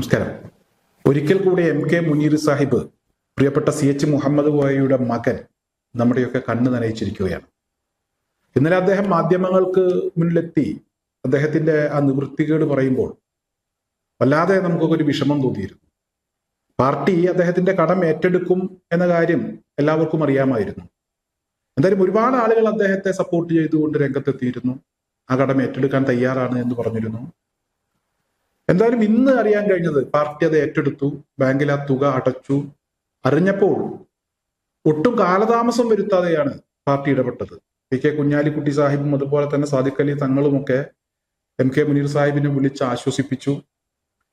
നമസ്കാരം. ഒരിക്കൽ കൂടി MK മുനീർ സാഹിബ്, പ്രിയപ്പെട്ട CH മുഹമ്മദ് കോയയുടെ മകൻ, നമ്മുടെയൊക്കെ കണ്ണ് നനയിച്ചിരിക്കുകയാണ്. ഇന്നലെ അദ്ദേഹം മാധ്യമങ്ങൾക്ക് മുന്നിലെത്തി അദ്ദേഹത്തിന്റെ ആ നിവൃത്തികേട് പറയുമ്പോൾ വല്ലാതെ നമുക്കൊക്കെ ഒരു വിഷമം തോന്നിയിരുന്നു. പാർട്ടി അദ്ദേഹത്തിന്റെ കടം ഏറ്റെടുക്കും എന്ന കാര്യം എല്ലാവർക്കും അറിയാമായിരുന്നു. എന്തായാലും ഒരുപാട് ആളുകൾ അദ്ദേഹത്തെ സപ്പോർട്ട് ചെയ്തുകൊണ്ട് രംഗത്തെത്തിയിരുന്നു. ആ കടം ഏറ്റെടുക്കാൻ തയ്യാറാണ് എന്ന് പറഞ്ഞിരുന്നു. എന്തായാലും ഇന്ന് അറിയാൻ കഴിഞ്ഞത് പാർട്ടി അത് ഏറ്റെടുത്തു, ബാങ്കിൽ ആ തുക അടച്ചു. അറിഞ്ഞപ്പോൾ ഒട്ടും കാലതാമസം വരുത്താതെയാണ് പാർട്ടി ഇടപെട്ടത്. PK കുഞ്ഞാലിക്കുട്ടി സാഹിബും അതുപോലെ തന്നെ സാദിഖ് അലി തങ്ങളുമൊക്കെ MK മുനീർ സാഹിബിനെ വിളിച്ച് ആശ്വസിപ്പിച്ചു.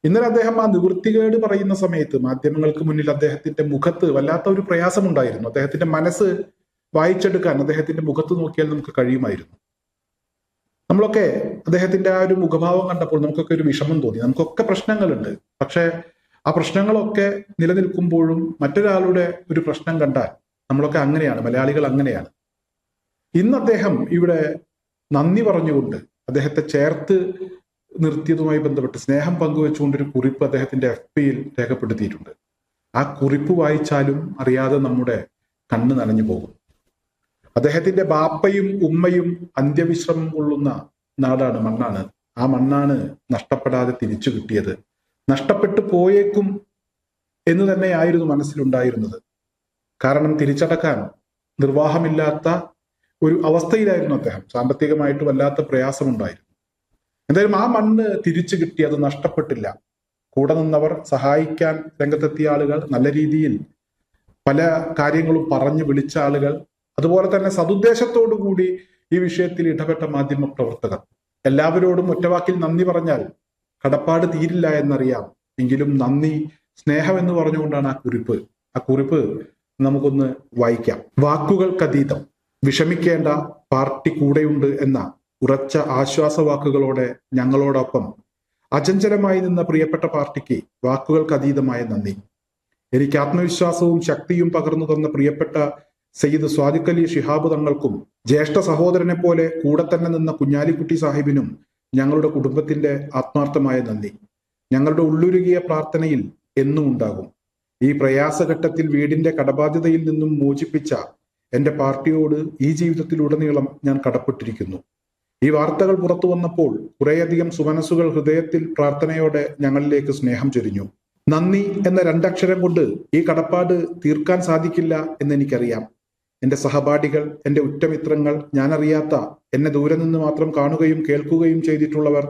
ഇന്നലെ അദ്ദേഹം ആ നിവൃത്തികേട് പറയുന്ന സമയത്ത് മാധ്യമങ്ങൾക്ക് മുന്നിൽ അദ്ദേഹത്തിന്റെ മുഖത്ത് വല്ലാത്ത ഒരു പ്രയാസമുണ്ടായിരുന്നു. അദ്ദേഹത്തിന്റെ മനസ്സ് വായിച്ചെടുക്കാൻ അദ്ദേഹത്തിന്റെ മുഖത്ത് നോക്കിയാൽ നമുക്ക് കഴിയുമായിരുന്നു. നമ്മളൊക്കെ അദ്ദേഹത്തിന്റെ ആ ഒരു മുഖഭാവം കണ്ടപ്പോൾ നമുക്കൊക്കെ ഒരു വിഷമം തോന്നി. നമുക്കൊക്കെ പ്രശ്നങ്ങളുണ്ട്. പക്ഷെ ആ പ്രശ്നങ്ങളൊക്കെ നിലനിൽക്കുമ്പോഴും മറ്റൊരാളുടെ ഒരു പ്രശ്നം കണ്ടാൽ നമ്മളൊക്കെ അങ്ങനെയാണ്, മലയാളികൾ അങ്ങനെയാണ്. ഇന്ന് അദ്ദേഹം ഇവിടെ നന്ദി പറഞ്ഞുകൊണ്ട് അദ്ദേഹത്തെ ചേർത്ത് നിർത്തിയതുമായി ബന്ധപ്പെട്ട് സ്നേഹം പങ്കുവെച്ചുകൊണ്ടൊരു കുറിപ്പ് അദ്ദേഹത്തിന്റെ FBയിൽ രേഖപ്പെടുത്തിയിട്ടുണ്ട്. ആ കുറിപ്പ് വായിച്ചാലും അറിയാതെ നമ്മുടെ കണ്ണ് നനഞ്ഞു പോകും. അദ്ദേഹത്തിന്റെ ബാപ്പയും ഉമ്മയും അന്ത്യവിശ്രമം കൊള്ളുന്ന നാടാണ്, മണ്ണാണ്. ആ മണ്ണാണ് നഷ്ടപ്പെടാതെ തിരിച്ചു കിട്ടിയത്. നഷ്ടപ്പെട്ടു പോയേക്കും എന്ന് തന്നെയായിരുന്നു മനസ്സിലുണ്ടായിരുന്നത്. കാരണം തിരിച്ചടക്കാൻ നിർവാഹമില്ലാത്ത ഒരു അവസ്ഥയിലായിരുന്നു അദ്ദേഹം. സാമ്പത്തികമായിട്ട് വല്ലാത്ത പ്രയാസമുണ്ടായിരുന്നു. എന്തായാലും ആ മണ്ണ് തിരിച്ചു കിട്ടി, അത് നഷ്ടപ്പെട്ടില്ല. കൂടെ നിന്നവർ, സഹായിക്കാൻ രംഗത്തെത്തിയ ആളുകൾ, നല്ല രീതിയിൽ പല കാര്യങ്ങളും പറഞ്ഞു വിളിച്ച ആളുകൾ, അതുപോലെ തന്നെ സതുദ്ദേശത്തോടു കൂടി ഈ വിഷയത്തിൽ ഇടപെട്ട മാധ്യമ പ്രവർത്തകർ, എല്ലാവരോടും ഒറ്റവാക്കിൽ നന്ദി പറഞ്ഞാൽ കടപ്പാട് തീരില്ല എന്നറിയാം. എങ്കിലും നന്ദി, സ്നേഹം എന്ന് പറഞ്ഞുകൊണ്ടാണ് ആ കുറിപ്പ് നമുക്കൊന്ന് വായിക്കാം. വാക്കുകൾക്കതീതം, വിഷമിക്കേണ്ട, പാർട്ടി കൂടെയുണ്ട് എന്ന ഉറച്ച ആശ്വാസവാക്കുകളോടെ ഞങ്ങളോടൊപ്പം അചഞ്ചലമായി നിന്ന പ്രിയപ്പെട്ട പാർട്ടിക്ക് വാക്കുകൾക്കതീതമായ നന്ദി. എനിക്ക് ആത്മവിശ്വാസവും ശക്തിയും പകർന്നു തന്ന പ്രിയപ്പെട്ട സയ്യിദ് സ്വാദിഖ് അലി ശിഹാബ് തങ്ങൾക്കും ജ്യേഷ്ഠ സഹോദരനെ പോലെ കൂടെ തന്നെ നിന്ന കുഞ്ഞാലിക്കുട്ടി സാഹിബിനും ഞങ്ങളുടെ കുടുംബത്തിന്റെ ആത്മാർത്ഥമായ നന്ദി. ഞങ്ങളുടെ ഉള്ളുരുകിയ പ്രാർത്ഥനയിൽ എന്നും ഉണ്ടാകും. ഈ പ്രയാസഘട്ടത്തിൽ വീടിന്റെ കടബാധ്യതയിൽ നിന്നും മോചിപ്പിച്ച എന്റെ പാർട്ടിയോട് ഈ ജീവിതത്തിലുടനീളം ഞാൻ കടപ്പെട്ടിരിക്കുന്നു. ഈ വാർത്തകൾ പുറത്തു വന്നപ്പോൾ കുറേയധികം സുമനസ്സുകൾ ഹൃദയത്തിൽ പ്രാർത്ഥനയോടെ ഞങ്ങളിലേക്ക് സ്നേഹം ചൊരിഞ്ഞു. നന്ദി എന്ന രണ്ടക്ഷരം കൊണ്ട് ഈ കടപ്പാട് തീർക്കാൻ സാധിക്കില്ല എന്നെനിക്കറിയാം. എന്റെ സഹപാഠികൾ, എന്റെ ഉറ്റമിത്രങ്ങൾ, ഞാനറിയാത്ത, എന്നെ ദൂരെ നിന്ന് മാത്രം കാണുകയും കേൾക്കുകയും ചെയ്തിട്ടുള്ളവർ,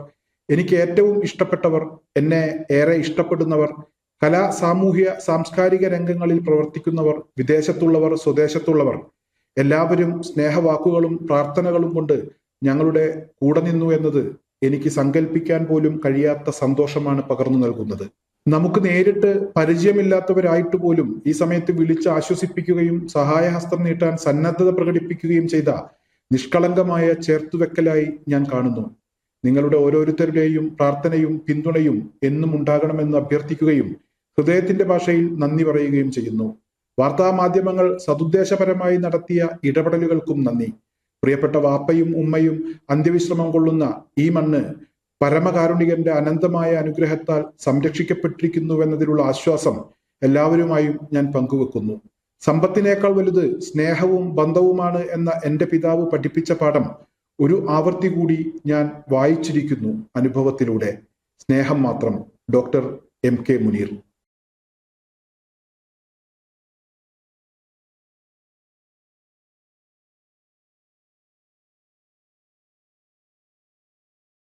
എനിക്ക് ഏറ്റവും ഇഷ്ടപ്പെട്ടവർ, എന്നെ ഏറെ ഇഷ്ടപ്പെടുന്നവർ, കലാ സാമൂഹ്യ സാംസ്കാരിക രംഗങ്ങളിൽ പ്രവർത്തിക്കുന്നവർ, വിദേശത്തുള്ളവർ, സ്വദേശത്തുള്ളവർ, എല്ലാവരും സ്നേഹവാക്കുകളും പ്രാർത്ഥനകളും കൊണ്ട് ഞങ്ങളുടെ കൂടെ നിന്നു എന്നത് എനിക്ക് സങ്കല്പിക്കാൻ പോലും കഴിയാത്ത സന്തോഷമാണ് പകർന്നു നൽകുന്നത്. നമുക്ക് നേരിട്ട് പരിചയമില്ലാത്തവരായിട്ട് പോലും ഈ സമയത്ത് വിളിച്ച് ആശ്വസിപ്പിക്കുകയും സഹായഹസ്തം നീട്ടാൻ സന്നദ്ധത പ്രകടിപ്പിക്കുകയും ചെയ്ത നിഷ്കളങ്കമായ ചേർത്തുവെക്കലായി ഞാൻ കാണുന്നു. നിങ്ങളുടെ ഓരോരുത്തരുടെയും പ്രാർത്ഥനയും പിന്തുണയും എന്നും ഉണ്ടാകണമെന്ന് അഭ്യർത്ഥിക്കുകയും ഹൃദയത്തിന്റെ ഭാഷയിൽ നന്ദി പറയുകയും ചെയ്യുന്നു. വാർത്താമാധ്യമങ്ങൾ സതുദ്ദേശപരമായി നടത്തിയ ഇടപെടലുകൾക്കും നന്ദി. പ്രിയപ്പെട്ട വാപ്പയും ഉമ്മയും അന്ത്യവിശ്രമം കൊള്ളുന്ന ഈ മണ്ണ് പരമകാരുണികന്റെ അനന്തമായ അനുഗ്രഹത്താൽ സംരക്ഷിക്കപ്പെട്ടിരിക്കുന്നുവെന്നതിലുള്ള ആശ്വാസം എല്ലാവരുമായും ഞാൻ പങ്കുവെക്കുന്നു. സമ്പത്തിനേക്കാൾ വലുത് സ്നേഹവും ബന്ധവുമാണ് എന്ന എന്റെ പിതാവ് പഠിപ്പിച്ച പാഠം ഒരു ആവർത്തി കൂടി ഞാൻ വായിച്ചിരിക്കുന്നു അനുഭവത്തിലൂടെ. സ്നേഹം മാത്രം. Doctor MK Muneer.